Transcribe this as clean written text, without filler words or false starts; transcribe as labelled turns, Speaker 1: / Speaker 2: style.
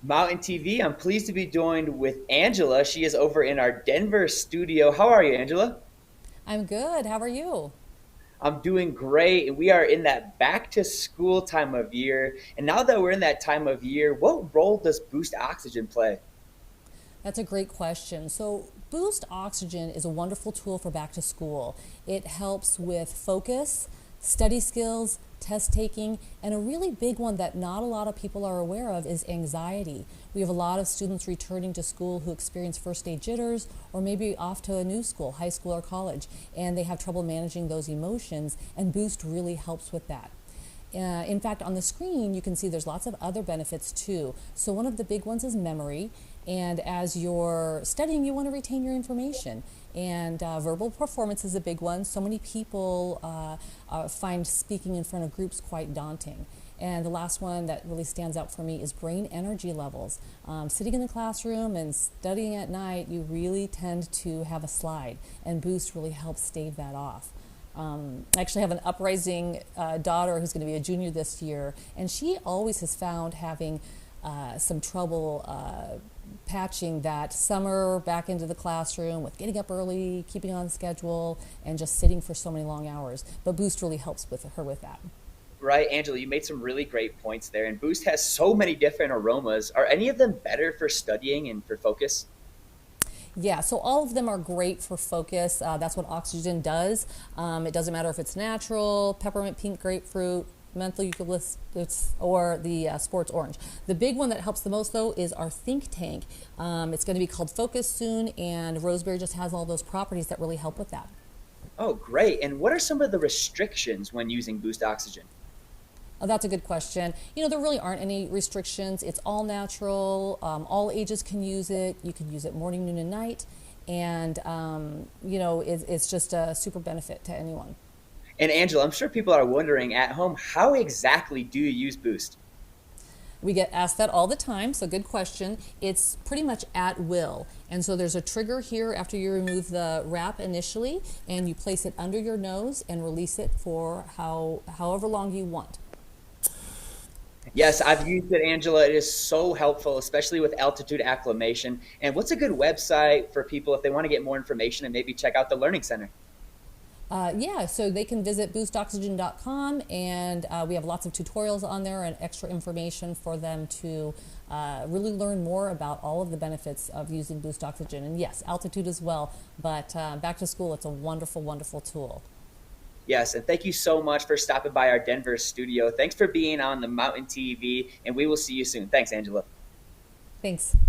Speaker 1: Mountain TV. I'm pleased to be joined with Angela. She is over in our Denver studio. How are you, Angela?
Speaker 2: I'm good. How are you?
Speaker 1: I'm doing great. And we are in that back to school time of year. And now that we're in that time of year, what role does Boost Oxygen play?
Speaker 2: That's a great question. So, Boost Oxygen is a wonderful tool for back to school. It helps with focus, study skills, test taking, and a really big one that not a lot of people are aware of is anxiety. We have a lot of students returning to school who experience first day jitters or maybe off to a new school, high school or college, and they have trouble managing those emotions, and Boost really helps with that. In fact, on the screen, you can see there's lots of other benefits too. So, one of the big ones is memory. And as you're studying, you want to retain your information. And verbal performance is a big one. So many people find speaking in front of groups quite daunting. And the last one that really stands out for me is brain energy levels. Sitting in the classroom and studying at night, you really tend to have a slide, and Boost really helps stave that off. I actually have an uprising daughter who's going to be a junior this year, and she always has found having some trouble patching that summer back into the classroom with getting up early, keeping on schedule, and just sitting for so many long hours. But Boost really helps with her with that.
Speaker 1: Right, Angela, you made some really great points there. And Boost has so many different aromas. Are any of them better for studying and for focus?
Speaker 2: Yeah, so all of them are great for focus. That's what oxygen does. It doesn't matter if it's natural, peppermint pink grapefruit, menthol eucalyptus, or the sports orange. The big one that helps the most, though, is our think tank. It's going to be called Focus soon, and rosemary just has all those properties that really help with that.
Speaker 1: Oh, great. And what are some of the restrictions when using Boost Oxygen?
Speaker 2: Oh, that's a good question. There really aren't any restrictions. It's all natural. All ages can use it. You can use it morning, noon, and night. And, it's just a super benefit to anyone.
Speaker 1: And Angela, I'm sure people are wondering at home, how exactly do you use Boost?
Speaker 2: We get asked that all the time, so good question. It's pretty much at will. And so there's a trigger here after you remove the wrap initially, and you place it under your nose and release it for however long you want.
Speaker 1: Yes, I've used it, Angela. It is so helpful, especially with altitude acclimation. And what's a good website for people if they want to get more information and maybe check out the Learning Center?
Speaker 2: Yeah, so they can visit boostoxygen.com, and we have lots of tutorials on there and extra information for them to really learn more about all of the benefits of using Boost Oxygen. And yes, altitude as well, but back to school, it's a wonderful, wonderful tool.
Speaker 1: Yes, and thank you so much for stopping by our Denver studio. Thanks for being on the Mountain TV, and we will see you soon. Thanks, Angela.
Speaker 2: Thanks.